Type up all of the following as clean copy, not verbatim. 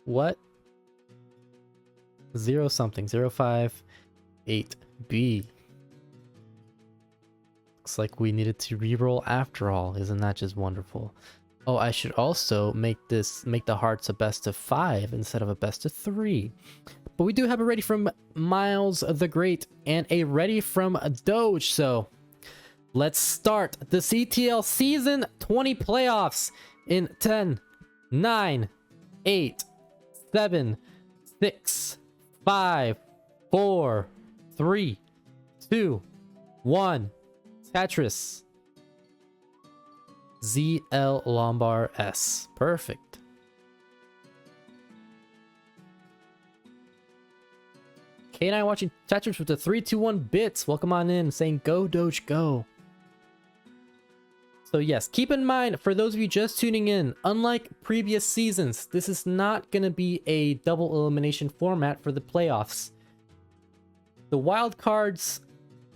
What? 0 something. 058B. Looks like we needed to reroll after all. Isn't that just wonderful? Oh, I should also make the hearts a best of 5 instead of a best of 3. But we do have a ready from Myles the Great and a ready from Doge. So let's start the CTL Season 20 playoffs in 10, 9, 8, 7, 6, 5, 4, 3, 2, 1. Tetris. ZL Lombard S. Perfect. K9 watching Tetris with the 321 bits. Welcome on in, saying go Doge go. So yes, keep in mind, for those of you just tuning in, unlike previous seasons, this is not going to be a double elimination format for the playoffs. The wild cards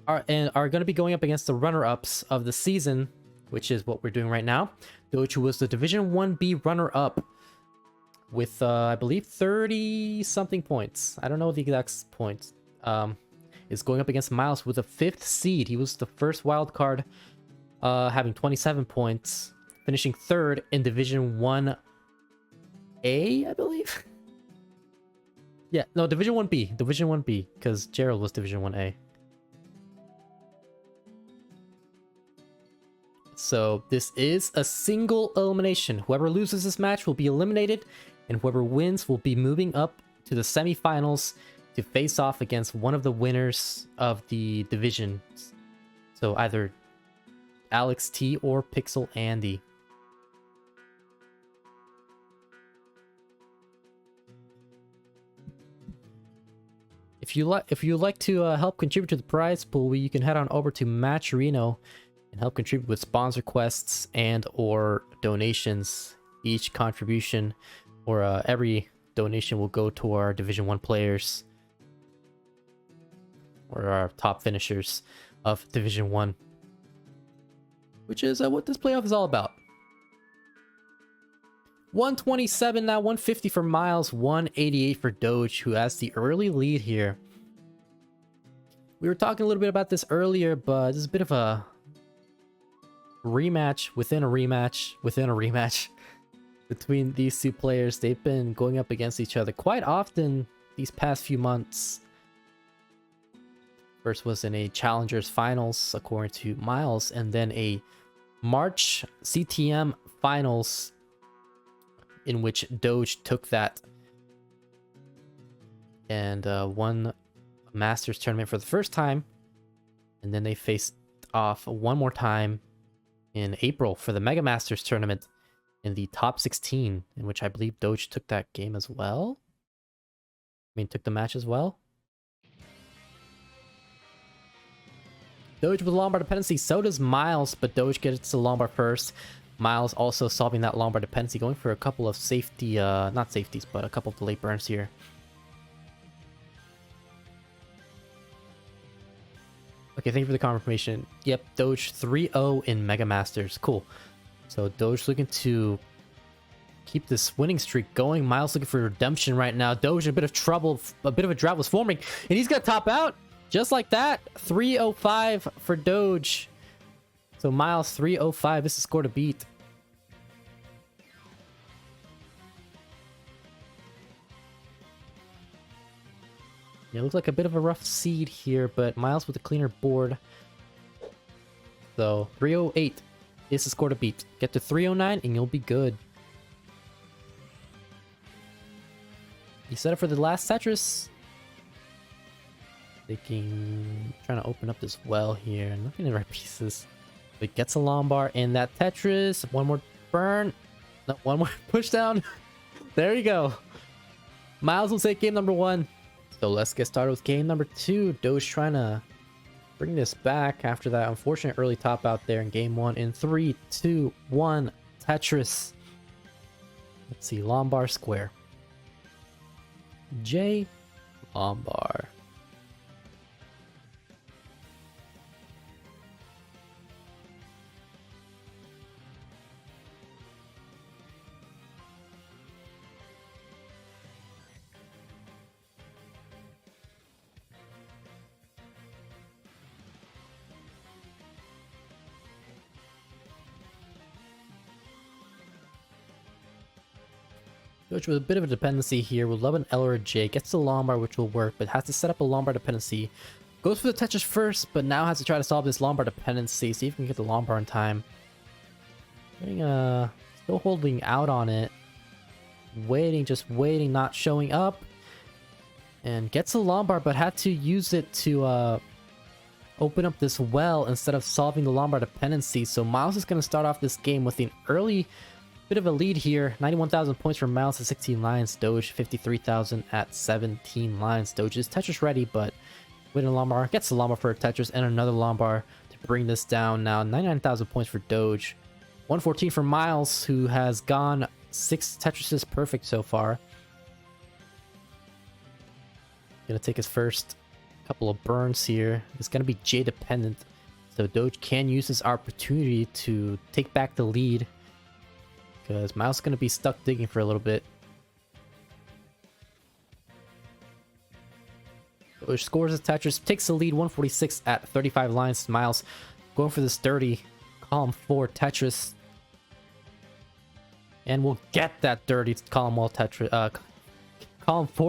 are going to be going up against the runner-ups of the season, which is what we're doing right now. Doge, who was the Division 1B runner-up with, I believe, 30-something points. I don't know the exact points. Is going up against Myles with a 5th seed. He was the first wild card, having 27 points, finishing 3rd in Division 1A, I believe. Yeah, no, Division 1B. Division 1B, because Gerald was Division 1A. So this is a single elimination. Whoever loses this match will be eliminated, and whoever wins will be moving up to the semifinals to face off against one of the winners of the division. So either Alex T or Pixel Andy. If you like to help contribute to the prize pool, you can head on over to Matcherino and help contribute with sponsor requests and or donations. Each contribution or every donation will go to our Division 1 players or our top finishers of Division 1, which is what this playoff is all about. 127 now, 150 for Myles, 188 for Doge, who has the early lead here. We were talking a little bit about this earlier, but this is a bit of a rematch within a rematch within a rematch between these two players. They've been going up against each other quite often these past few months. First was in a Challengers Finals, according to Myles, and then a March CTM Finals, in which Doge took that and won a Masters tournament for the first time, and then they faced off one more time in April for the Mega Masters tournament in the top 16, in which I believe Doge took that game as well. I mean, took the match as well. Doge with Lombard dependency, so does Myles, but Doge gets the Lombard first. Myles also solving that Lombard dependency, going for a couple of safety, not safeties, but a couple of the late burns here. Okay, thank you for the confirmation. Yep, Doge 3-0 in Mega Masters. Cool. So Doge looking to keep this winning streak going. Myles looking for redemption right now. Doge in a bit of trouble. A bit of a drought was forming, and he's gonna top out just like that. 305 for Doge. So Myles 305. This is score to beat. It looks like a bit of a rough seed here, but Myles with a cleaner board. So 308 is the score to beat. Get to 309 and you'll be good. You set up for the last Tetris. Trying to open up this well here. Nothing in the right pieces. But gets a Lombard and that Tetris. One more burn. No, one more push down. There you go. Myles will take game number 1. So let's get started with game number 2. Doge trying to bring this back after that unfortunate early top out there in game 1 in 3, 2, 1. Tetris. Let's see. Lombard square. J. Lombard. Doge with a bit of a dependency here. Would love an L or a J. Gets the Lombard, which will work, but has to set up a Lombard dependency. Goes for the Tetris first, but now has to try to solve this Lombard dependency. See if we can get the Lombard in time. Still holding out on it. Waiting, just waiting, not showing up. And gets a Lombard, but had to use it to open up this well instead of solving the Lombard dependency. So Myles is going to start off this game with an early bit of a lead here. 91,000 points for Myles at 16 lines. Doge 53,000 at 17 lines. Doge is Tetris ready, but with a Lombard, gets the Lombard for a Tetris and another Lombard to bring this down. Now 99,000 points for Doge. 114 for Myles, who has gone 6 Tetrises perfect so far. Gonna take his first couple of burns here. It's gonna be J dependent, so Doge can use this opportunity to take back the lead, because Myles is gonna be stuck digging for a little bit. Doge scores his Tetris, takes the lead, 146 at 35 lines. Myles going for this dirty column 4 Tetris, and we'll get that dirty column 4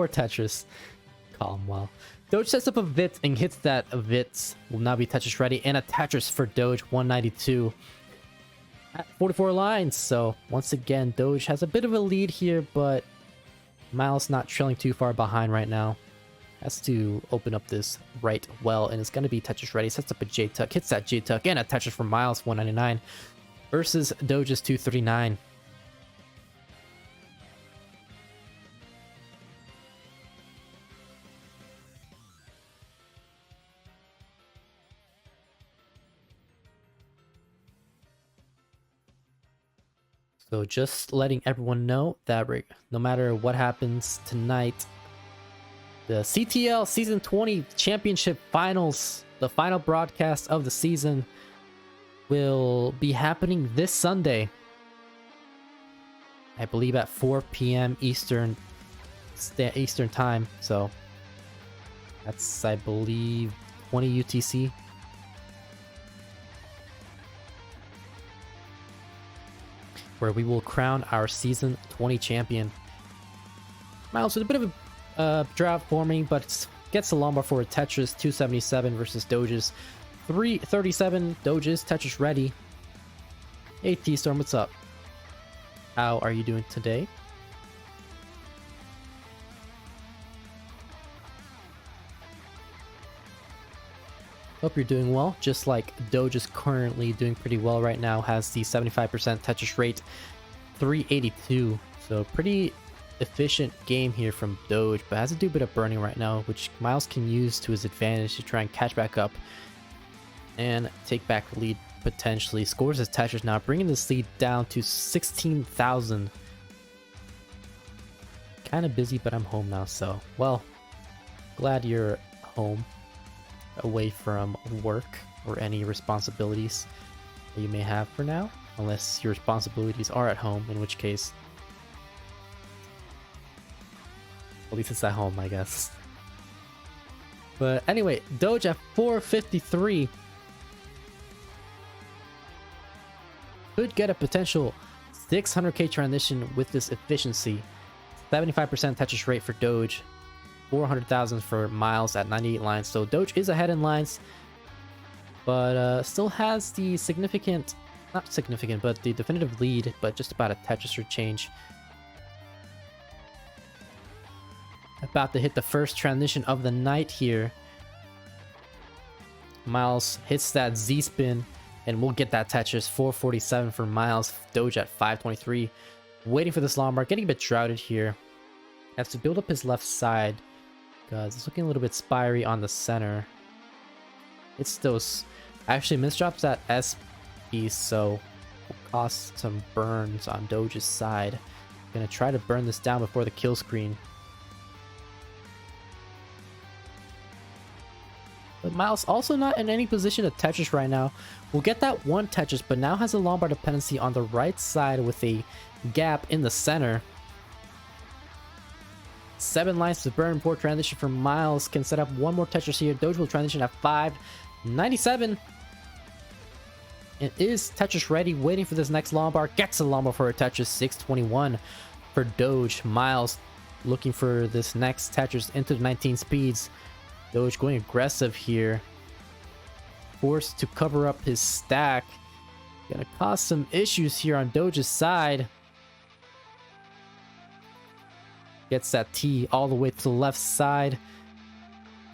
Tetris. Column well. Doge sets up a Vit and hits that. A Vit will now be Tetris ready, and a Tetris for Doge, 192 at 44 lines. So once again, Doge has a bit of a lead here, but Myles not trailing too far behind right now. Has to open up this right well, and it's going to be Tetris ready. Sets up a J-Tuck, hits that J-Tuck, and a Tetris for Myles, 199 versus Doge's 239. So just letting everyone know that no matter what happens tonight, the CTL Season 20 Championship Finals, the final broadcast of the season, will be happening this Sunday. I believe at 4 p.m. Eastern time. So that's, I believe, 20 UTC. Where we will crown our Season 20 champion. Myles with a bit of a drought forming, but gets the Lombard for a Tetris, 277 versus Doge's 337. Doge's Tetris ready. Hey T-Storm, what's up? How are you doing today? Hope you're doing well, just like Doge is currently doing pretty well right now. Has the 75% Tetris rate, 382. So pretty efficient game here from Doge, but has to do a bit of burning right now, which Myles can use to his advantage to try and catch back up and take back the lead potentially. Scores his Tetris now, bringing this lead down to 16,000. Kind of busy, but I'm home now, so, well, glad you're home, away from work or any responsibilities that you may have for now, unless your responsibilities are at home, in which case at least it's at home, I guess. But anyway, Doge at 453 could get a potential 600k transition with this efficiency. 75% Tetris rate for Doge, 400,000 for Myles at 98 lines. So Doge is ahead in lines, but still has the significant, not significant, but the definitive lead, but just about a Tetris or change. About to hit the first transition of the night here. Myles hits that Z-spin, and we'll get that Tetris. 447 for Myles. Doge at 523. Waiting for this Lombard, getting a bit droughted here. Has to build up his left side, because it's looking a little bit spiry on the center. It's those actually misdrops that S piece, so will cost some burns on Doge's side. Gonna try to burn this down before the kill screen. But Myles also not in any position to Tetris right now. We'll get that one Tetris, but now has a Lombard dependency on the right side with a gap in the center. 7 lines to burn. Poor transition for Myles. Can set up one more Tetris here. Doge will transition at 597. It is Tetris ready, waiting for this next Lombard. Gets a Lombard for a Tetris, 621. for Doge. Myles looking for this next Tetris into the 19 speeds. Doge going aggressive here. Forced to cover up his stack. Gonna cause some issues here on Doge's side. Gets that T all the way to the left side.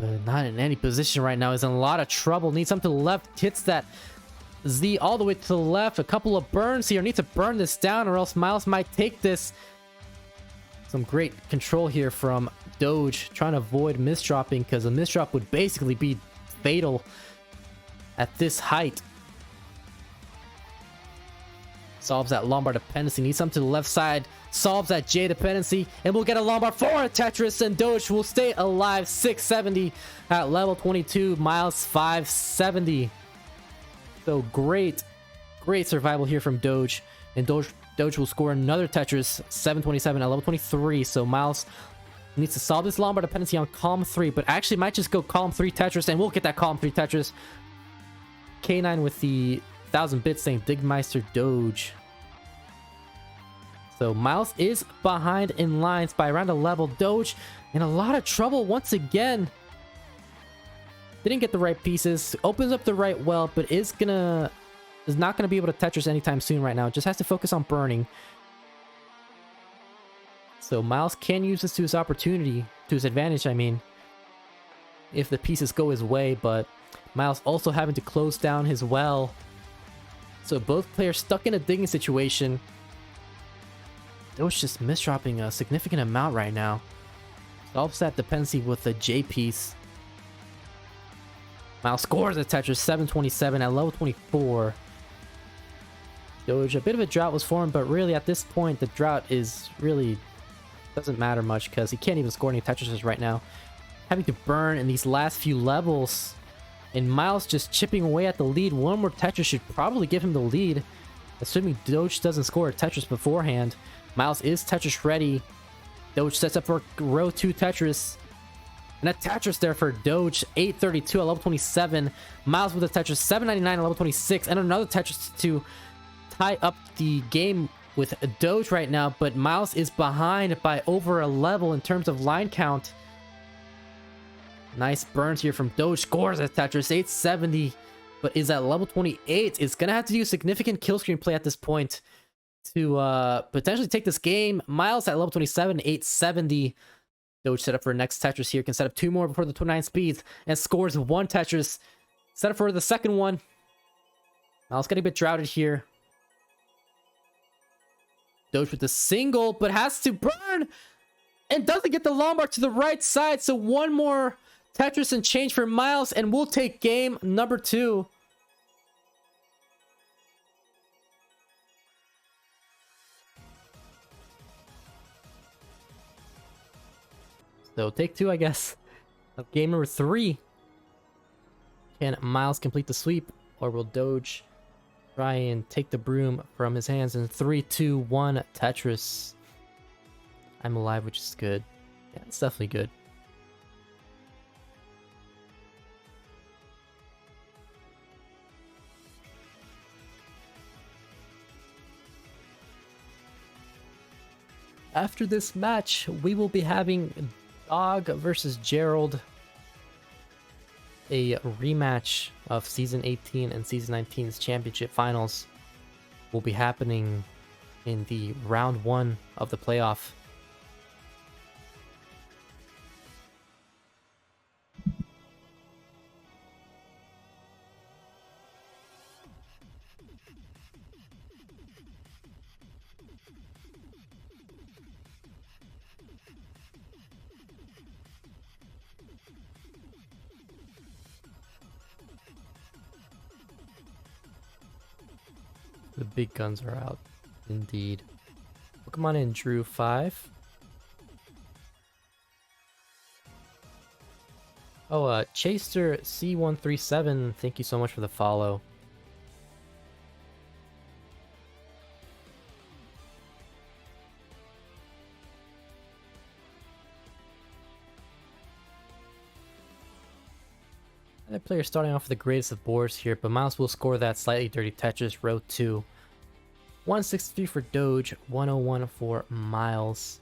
But not in any position right now. He's in a lot of trouble. Needs something to the left. Hits that Z all the way to the left. A couple of burns here. Need to burn this down or else Myles might take this. Some great control here from Doge. Trying to avoid misdropping because a misdrop would basically be fatal at this height. Solves that Lombard dependency. Needs something to the left side. Solves that J dependency. And we'll get a Lombard for a Tetris. And Doge will stay alive. 670 at level 22. Myles 570. So great survival here from Doge. And Doge will score another Tetris. 727 at level 23. So Myles needs to solve this Lombard dependency on column 3. But actually might just go column 3 Tetris. And we'll get that column 3 Tetris. K9 with the 1000 bits saying Digmeister Doge. So Myles is behind in lines by around a level. Doge in a lot of trouble once again. Didn't get the right pieces. Opens up the right well, but is not gonna be able to Tetris anytime soon right now. Just has to focus on burning. So Myles can use this to his opportunity, to his advantage, I mean, if the pieces go his way, but Myles also having to close down his well. So both players stuck in a digging situation. Doge just misdropping a significant amount right now. Solves that dependency with a J piece. Myles scores a Tetris 727 at level 24. Doge, a bit of a drought was formed, but really at this point the drought is really doesn't matter much because he can't even score any Tetrises right now. Having to burn in these last few levels. And Myles just chipping away at the lead. One more Tetris should probably give him the lead. Assuming Doge doesn't score a Tetris beforehand. Myles is Tetris ready. Doge sets up for row 2 Tetris. And a Tetris there for Doge. 832 at level 27. Myles with a Tetris. 799 at level 26. And another Tetris to tie up the game with Doge right now. But Myles is behind by over a level in terms of line count. Nice burns here from Doge. Scores a Tetris. 870. But is at level 28. Is going to have to do significant kill screen play at this point to potentially take this game. Myles at level 27. 870. Doge set up for next Tetris here. Can set up 2 more before the 29 speeds. And scores 1 Tetris. Set up for the second one. Myles getting a bit droughted here. Doge with the single. But has to burn. And doesn't get the Lombard to the right side. So 1 more Tetris and change for Myles. And we'll take game number 2. So take 2, I guess, of game number 3. Can Myles complete the sweep, or will Doge try and take the broom from his hands in 3, 2, 1 Tetris? I'm alive, which is good. Yeah, it's definitely good. After this match, we will be having Doge versus Gerald, a rematch of Season 18 and Season 19's championship finals will be happening in the round 1 of the playoff. The big guns are out, indeed. Pokemon in Drew 5. Oh, Chaser C137, thank you so much for the follow. The player starting off with the greatest of boards here, but Myles will score that slightly dirty Tetris row 2. 163 for Doge, 101 for Myles.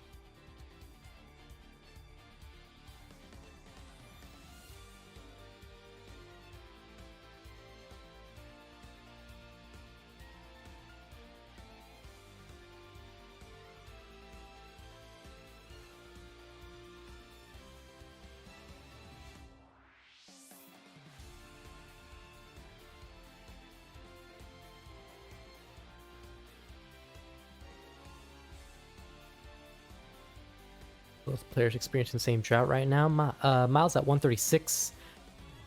Both players experiencing the same drought right now. Myles at 136,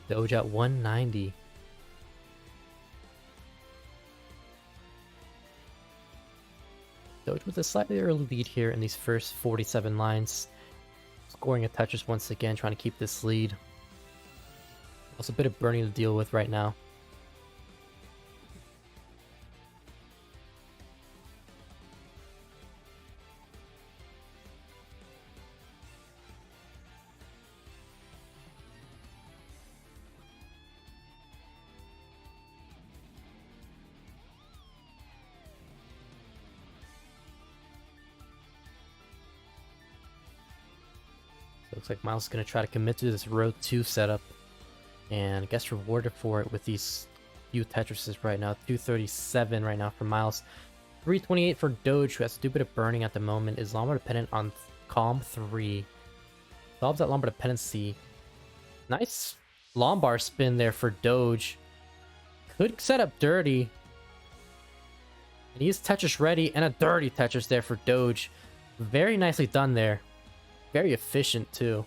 Doge at 190. Doge with a slightly early lead here in these first 47 lines. Scoring a Tetris once again, trying to keep this lead. Also a bit of burning to deal with right now. Looks like Myles is going to try to commit to this row 2 setup and gets rewarded for it with these few Tetrises right now. 237 right now for Myles. 328 for Doge, who has a bit of burning at the moment, is Lombard dependent on Calm 3. Solves that Lombard dependency. Nice Lombard spin there for Doge. Could set up dirty. And he's Tetris ready, and a dirty Tetris there for Doge. Very nicely done there. Very efficient too.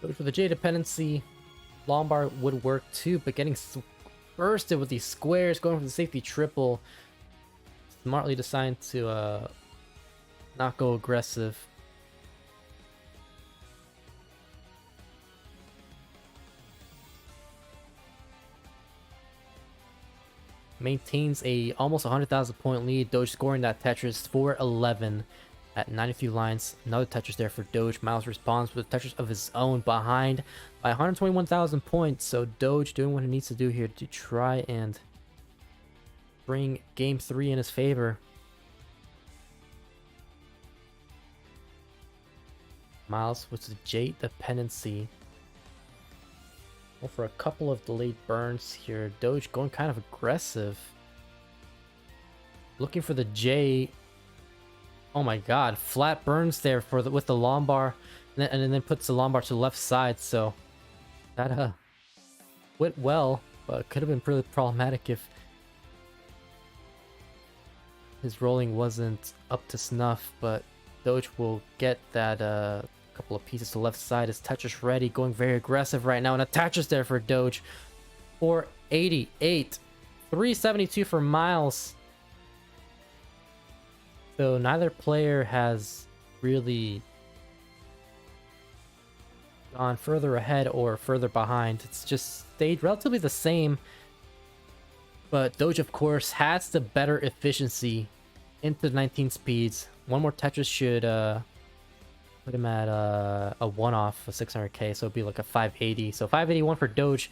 But for the J dependency, Lombard would work too, but getting bursted with these squares, going for the safety triple. Smartly decided to not go aggressive. Maintains a almost 100,000 point lead. Doge scoring that Tetris 411 at 93 lines. Another Tetris there for Doge. Myles responds with a Tetris of his own behind by 121,000 points. So Doge doing what he needs to do here to try and bring game 3 in his favor. Myles with the J dependency. Well, for a couple of delayed burns here, Doge going kind of aggressive. Looking for the J. Oh my god, flat burns there for with the Lombard, and then puts the Lombard to the left side, so that went well, but could have been pretty problematic if his rolling wasn't up to snuff. But Doge will get that couple of pieces to the left side. His Tetris ready, going very aggressive right now, and attaches there for Doge. 488, 372 for Myles. So neither player has really gone further ahead or further behind. It's just stayed relatively the same. But Doge, of course, has the better efficiency into 19 speeds. One more Tetris should put him at a one-off, a 600k, so it'd be like a 580. So 581 for Doge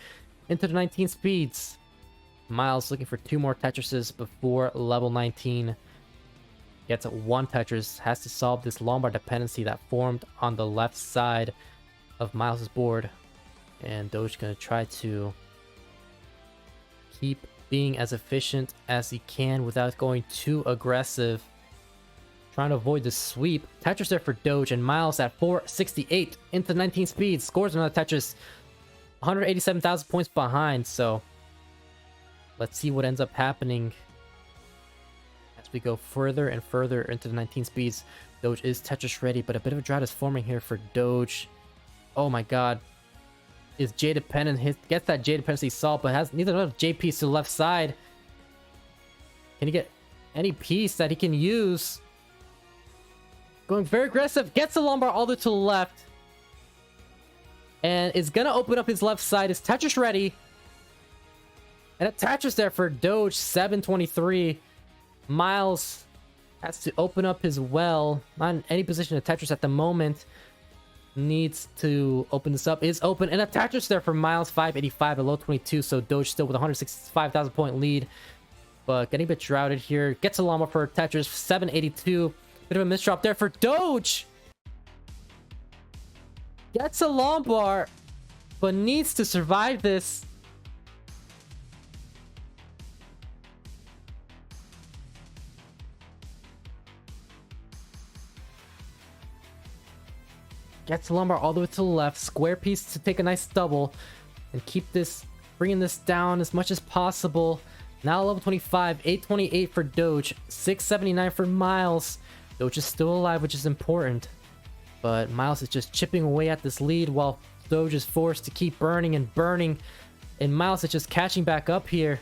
into the 19 speeds. Myles looking for 2 more Tetrises before level 19. Gets one Tetris, has to solve this Lombard dependency that formed on the left side of Myles' board. And Doge gonna try to keep being as efficient as he can without going too aggressive. Trying to avoid the sweep. Tetris there for Doge, and Myles at 468 into 19 speeds. Scores another Tetris. 187,000 points behind, so let's see what ends up happening as we go further and further into the 19 speeds. Doge is Tetris ready, but a bit of a drought is forming here for Doge. Oh my god. Is J dependent. Gets that J dependency solved, but has neither of J piece to the left side. Can he get any piece that he can use? Going very aggressive. Gets the Lombard all the way to the left. And is going to open up his left side. Is Tetris ready? And a Tetris there for Doge. 723. Myles Has to open up his well. Not in any position of Tetris at the moment. Needs to open this up. Is open. And a Tetris there for Myles, 585 at low 22. So Doge still with 165,000 point lead. But getting a bit shrouded here. Gets a llama for Tetris, 782. Bit of a misdrop there for Doge. Gets a Lombard, but needs to survive this. Gets Lombard all the way to the left. Square piece to take a nice double. And keep this, bringing this down as much as possible. Now level 25, 828 for Doge. 679 for Myles. Doge is still alive, which is important. But Myles is just chipping away at this lead while Doge is forced to keep burning and burning. And Myles is just catching back up here.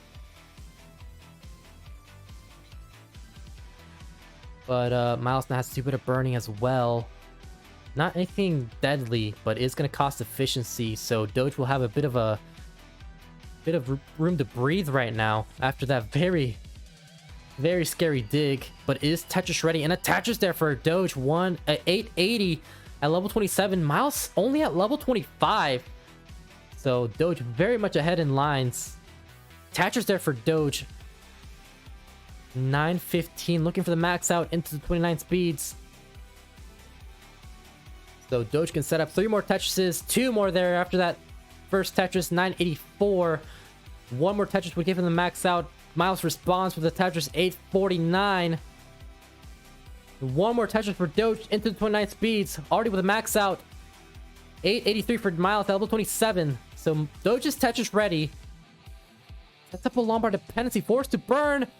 But Myles now has to do a bit of burning as well. Not anything deadly, but it's going to cost efficiency. So Doge will have a bit of room to breathe right now after that very scary dig. But is Tetris ready? And a Tetris there for Doge. 880 at level 27. Myles only at level 25. So Doge very much ahead in lines. Tetris there for Doge. 915. Looking for the max out into the 29 speeds. So Doge can set up 3 more Tetrises. 2 more there after that first Tetris. 984. 1 more Tetris would give him the max out. Myles responds with a Tetris 849. 1 more Tetris for Doge into the 29 speeds. Already with a max out. 883 for Myles at level 27. So Doge is Tetris ready. Sets up a Lombard dependency. Forced to burn. And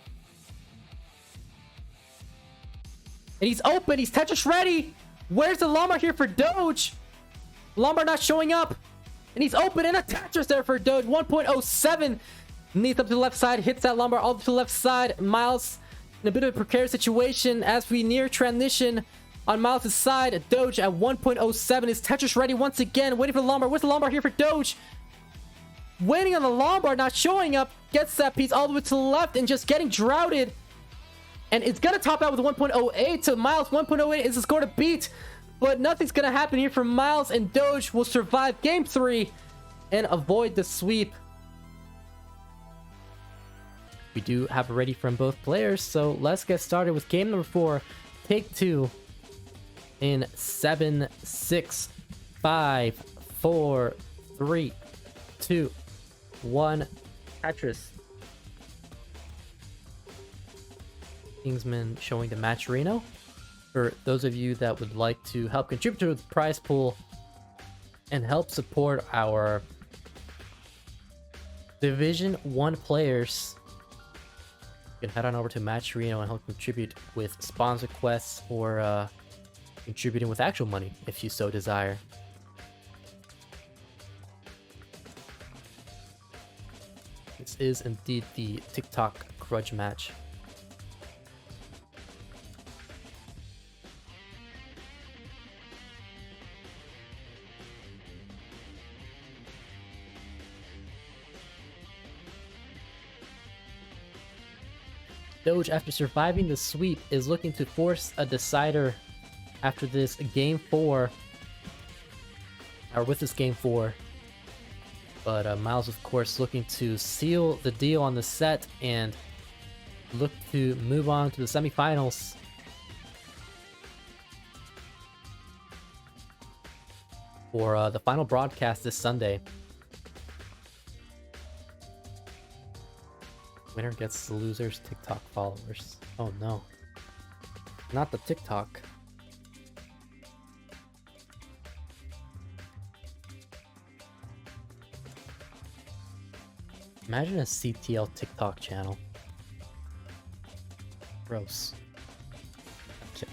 he's open. He's Tetris ready. Where's the Lombard here for Doge? Lombard not showing up. And he's open and a Tetris there for Doge. 1.07. Needs up to the left side. Hits that Lombard all to the left side. Myles in a bit of a precarious situation as we near transition on Myles' side. Doge at 1.07 is Tetris ready once again. Waiting for the Lombard. Where's the Lombard here for Doge? Waiting on the Lombard. Not showing up. Gets that piece all the way to the left and just getting droughted. And it's going to top out with 1.08 to Myles. 1.08 is the score to beat. But nothing's going to happen here for Myles, and Doge will survive game 3 and avoid the sweep. We do have it ready from both players, so let's get started with game number 4. Take 2 in 7, 6, 5, 4, 3, 2, 1. Tetris. Kingsman showing the match Reno. For those of you that would like to help contribute to the prize pool and help support our Division 1 players, you can head on over to Match Reno and help contribute with sponsor quests or contributing with actual money if you so desire. This is indeed the TikTok grudge match. Doge, after surviving the sweep, is looking to force a decider after this game 4. Or with this game 4. But Myles, of course, looking to seal the deal on the set and look to move on to the semifinals. For the final broadcast this Sunday. Winner gets the loser's TikTok followers. Oh no. Not the TikTok. Imagine a CTL TikTok channel. Gross. Okay.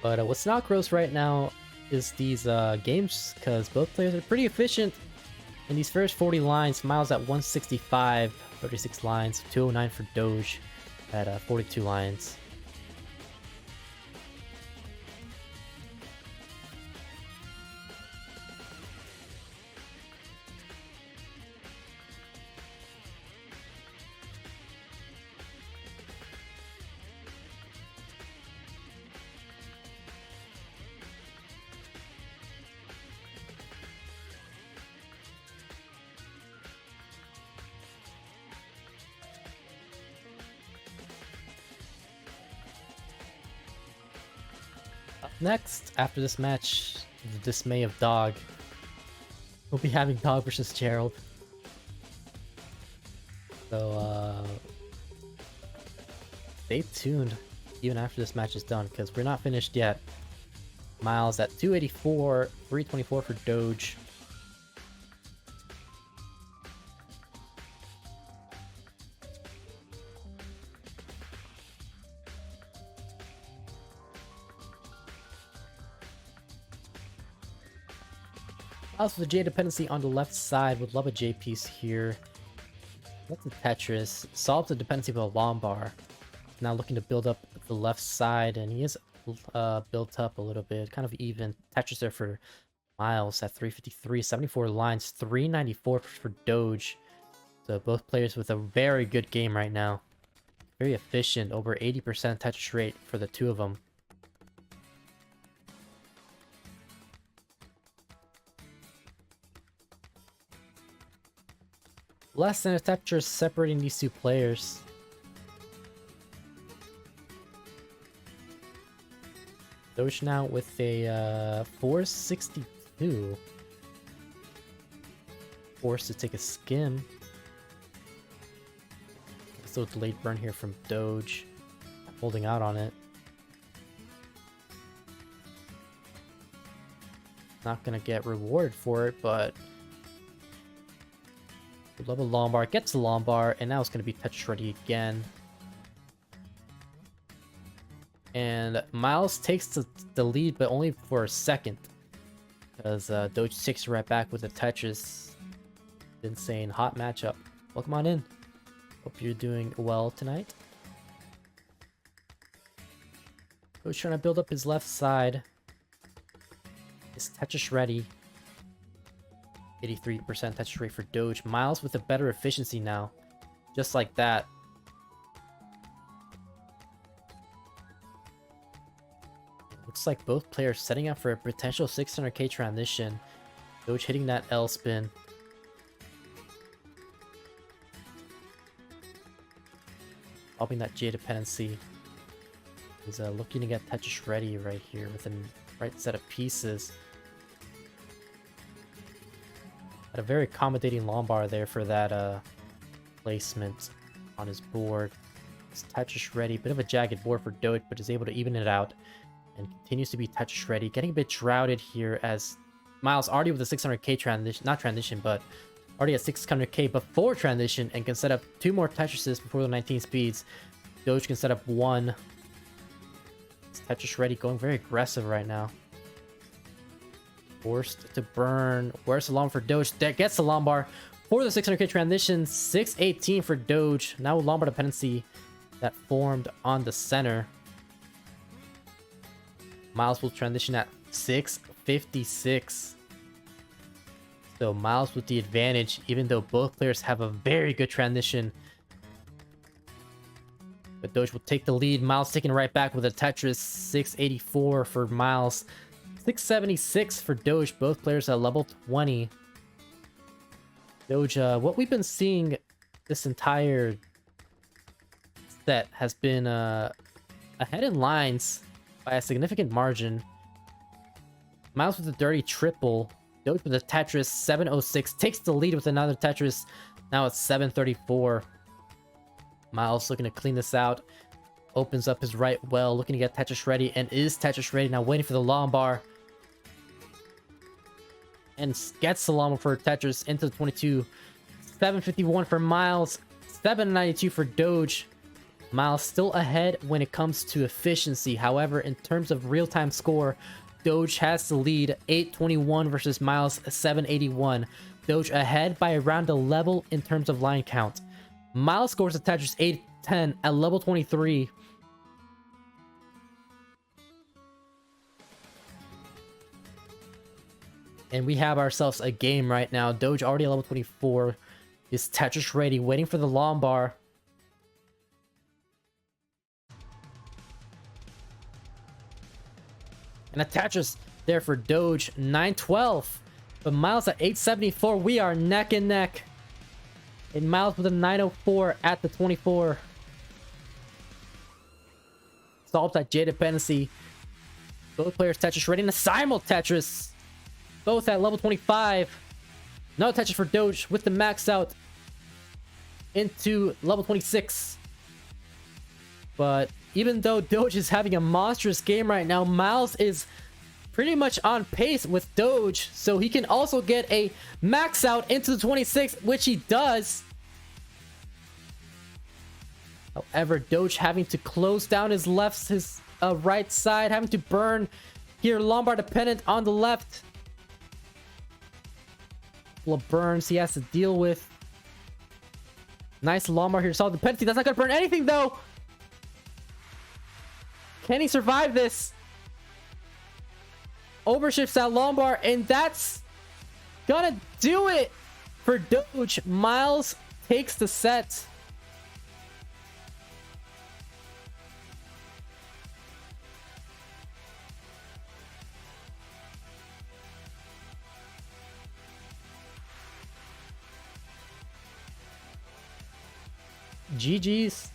But what's not gross right now is these games, because both players are pretty efficient in these first 40 lines. Myles at 165, 36 lines, 209 for Doge at 42 lines. Next, after this match, the dismay of Dog. We'll be having Dog versus Gerald. So, stay tuned even after this match is done, because we're not finished yet. Myles at 284, 324 for Doge. Also, the J dependency on the left side. Would love a J piece here. That's a Tetris. Solves the dependency of a Lombard. Now looking to build up the left side, and he is built up a little bit. Kind of even. Tetris there for Myles at 353. 74 lines. 394 for Doge. So both players with a very good game right now. Very efficient. Over 80% Tetris rate for the two of them. Less than a Tetris separating these two players. Doge now with a 462. Forced to take a skim. Still delayed burn here from Doge. Holding out on it. Not gonna get rewarded for it, but love a Lombard, gets a Lombard, and now it's going to be Tetris ready again. And Myles takes the lead, but only for a second. Because Doge takes right back with a Tetris. Insane, hot matchup. Welcome on in. Hope you're doing well tonight. Doge trying to build up his left side. Is Tetris ready? 83% Tetris rate for Doge. Myles with a better efficiency now. Just like that. Looks like both players setting up for a potential 600k transition. Doge hitting that L spin. Popping that J dependency. He's looking to get Tetris ready right here with the right set of pieces. A very accommodating Lombard there for that placement on his board. It's Tetris ready. Bit of a jagged board for Doge, but is able to even it out and continues to be Tetris ready. Getting a bit shrouded here as Myles already with a 600k transition, not transition, but already at 600k before transition, and can set up 2 more Tetrises before the 19 speeds. Doge can set up 1. It's Tetris ready, going very aggressive right now. Forced to burn. Where's the Lombard for Doge? That gets the Lombard for the 600k transition. 618 for Doge. Now with Lombard dependency that formed on the center. Myles will transition at 656. So Myles with the advantage, even though both players have a very good transition. But Doge will take the lead. Myles taking right back with a Tetris. 684 for Myles. 676 for Doge. Both players at level 20. Doge, what we've been seeing this entire set has been ahead in lines by a significant margin. Myles with a dirty triple. Doge with a Tetris. 706 takes the lead with another Tetris. Now it's 734. Myles looking to clean this out. Opens up his right well, looking to get Tetris ready, and is Tetris ready now, waiting for the Lombard. And gets the Lombard for Tetris into the 22. 751 for Myles. 792 for Doge. Myles still ahead when it comes to efficiency. However, in terms of real-time score, Doge has the lead. 821 versus Myles. 781. Doge ahead by around a level in terms of line count. Myles scores a Tetris 810 at level 23. And we have ourselves a game right now. Doge already at level 24. Is Tetris ready, waiting for the Lombard. And a Tetris there for Doge. 912. But Myles at 874. We are neck and neck. And Myles with a 904 at the 24. Solves that J dependency. Both players Tetris ready in a simul Tetris. Both at level 25. No Tetris for Doge with the max out into level 26. But even though Doge is having a monstrous game right now, Myles is pretty much on pace with Doge, so he can also get a max out into the 26, which he does. However, Doge having to close down his right side, having to burn here. Lombard dependent on the left. Full of burns he has to deal with. Nice Lombard here. Solid dependency. That's not gonna burn anything though. Can he survive this? Overshifts that Lombard, and that's gonna do it for Doge. Myles takes the set. GG's.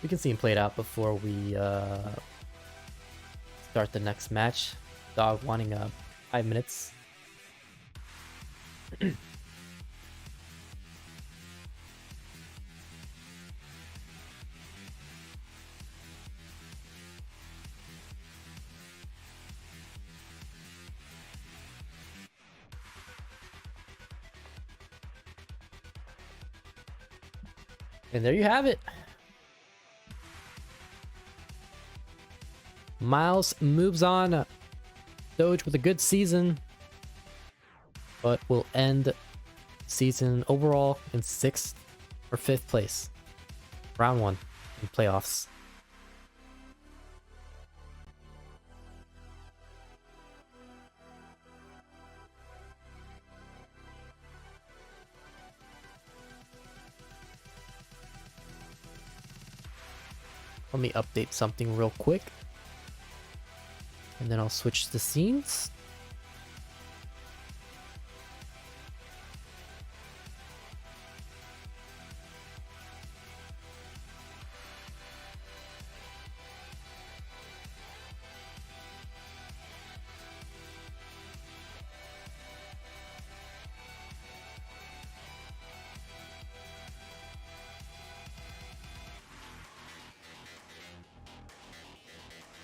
We can see him played out before we start the next match. Dog wanting 5 minutes. And there you have it. Myles moves on. Doge with a good season, but will end season overall in 6th or 5th place. Round 1 in playoffs. Let me update something real quick. And then I'll switch the scenes.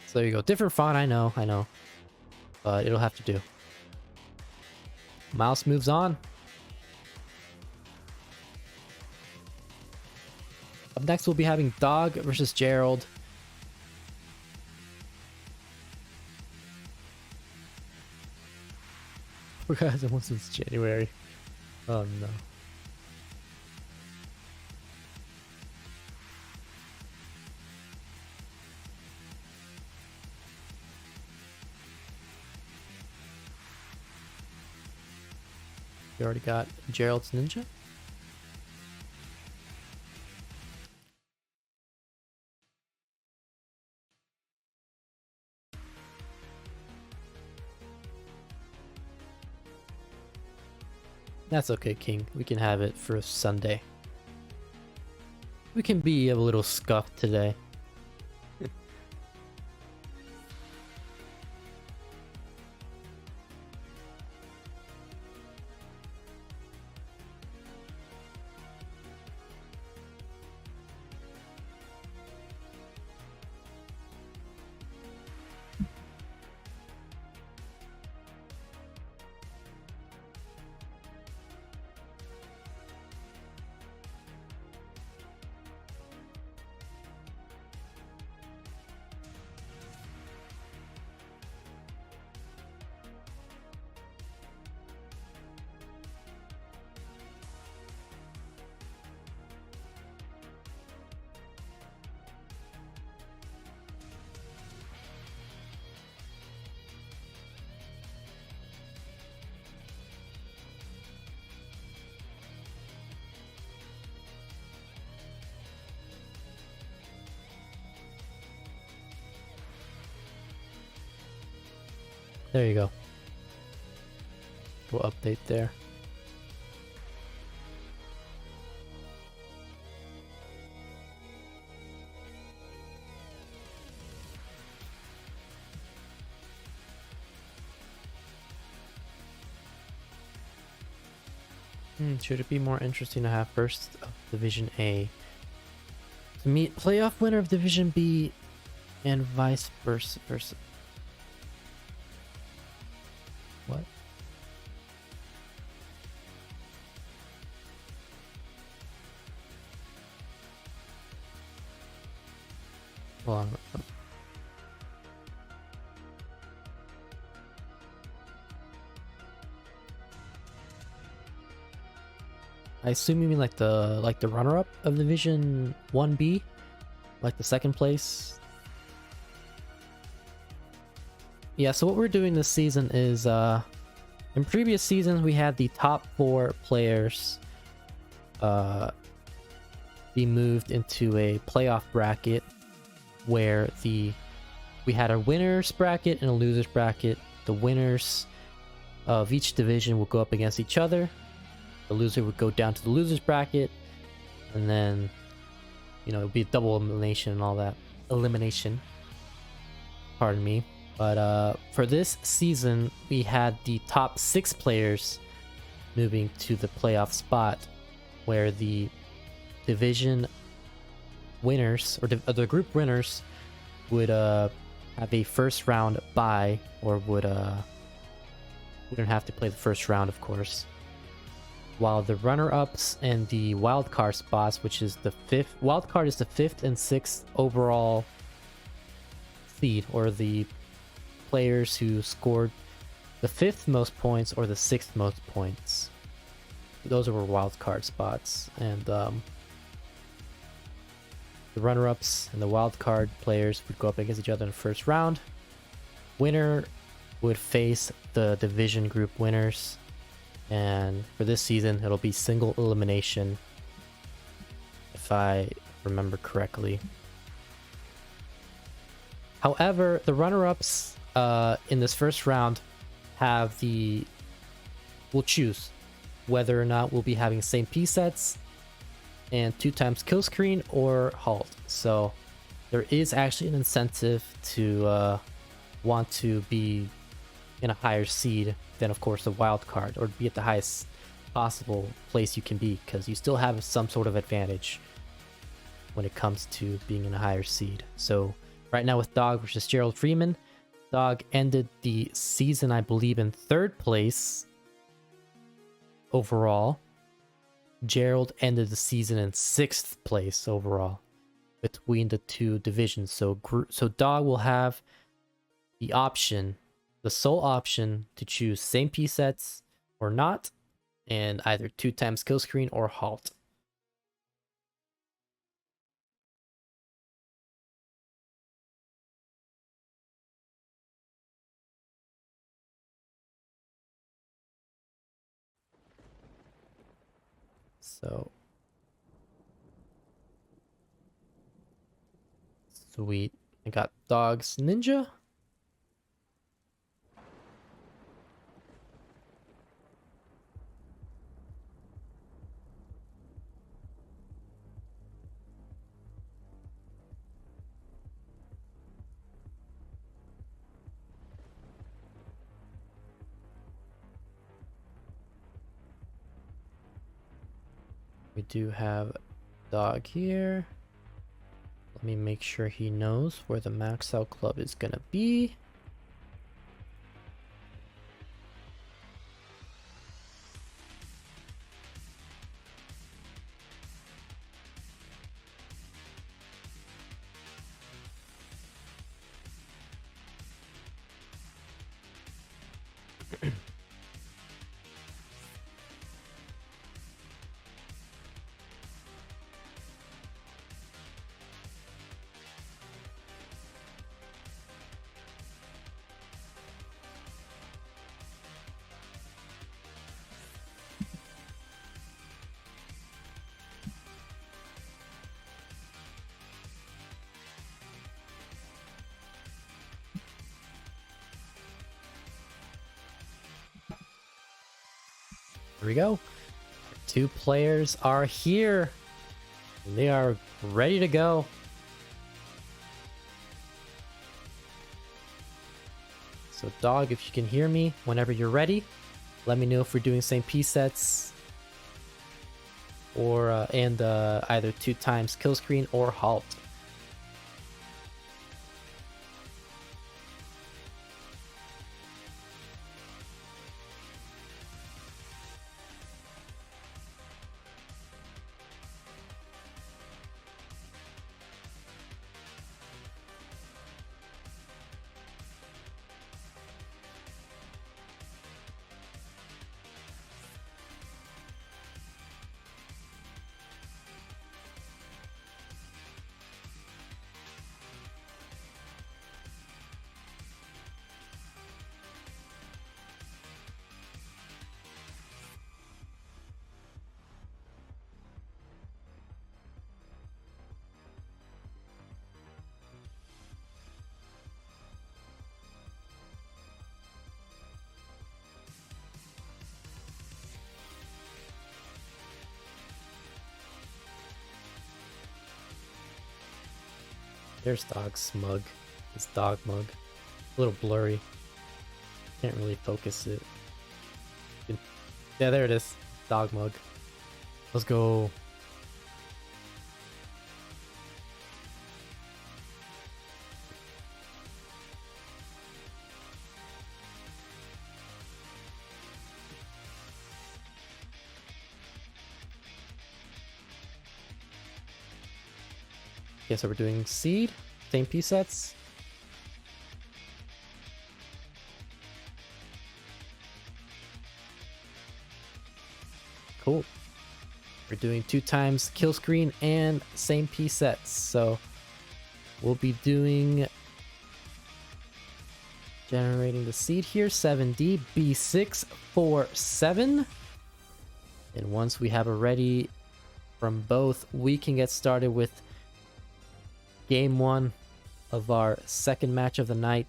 So there you go. Different font, I know. But it'll have to do. Myles moves on. Up next, we'll be having Dog versus Gerald. We hasn't won since January. Oh no. We already got Gerald's Ninja. That's okay, King. We can have it for Sunday. We can be a little scuffed today. There you go. We'll update there. Should it be more interesting to have first of Division A to meet playoff winner of Division B and vice versa? What? Hold on. I assume you mean like the runner-up of Division 1B, like the second place. Yeah, so what we're doing this season is in previous seasons we had the top 4 players be moved into a playoff bracket where we had a winners bracket and a losers bracket. The winners of each division will go up against each other. The loser would go down to the losers bracket, and then, you know, it would be a double elimination and all that. Pardon me. But for this season, we had the top 6 players moving to the playoff spot, where the division winners, or the group winners, would have a first round bye, or wouldn't have to play the first round, of course. While the runner-ups and the wildcard spots, which is the 5th, wildcard is the 5th and 6th overall seed, or the players who scored the 5th most points or the 6th most points. Those were wildcard spots, and the runner-ups and the wildcard players would go up against each other in the first round. Winner would face the division group winners. And for this season, it'll be single elimination, if I remember correctly. However, the runner-ups in this first round will choose whether or not we'll be having same piece sets and 2x kill screen or halt. So there is actually an incentive to want to be in a higher seed than, of course, the wild card, or be at the highest possible place you can be, because you still have some sort of advantage when it comes to being in a higher seed. So right now with Dog versus Gerald Freeman, Dog ended the season, I believe, in 3rd place overall. Gerald ended the season in 6th place overall between the two divisions. So Dog will have the option, the sole option, to choose same piece sets or not, and either 2x kill screen or halt. So sweet. I got Dog's Ninja. We do have Dog here. Let me make sure he knows where the max out club is gonna be. Here we go. 2 players are here. They are ready to go. So Dog, if you can hear me whenever you're ready, let me know if we're doing same piece sets or either 2 times kill screen or halt. There's dog smug. It's dog mug. A little blurry. Can't really focus it. Yeah, there it is. Dog mug. Let's go. Okay, so we're doing seed, same piece sets. Cool. We're doing 2 times kill screen and same piece sets. So we'll be doing generating the seed here, 7D, B6, 4, 7. And once we have a ready from both, we can get started with game 1 of our second match of the night.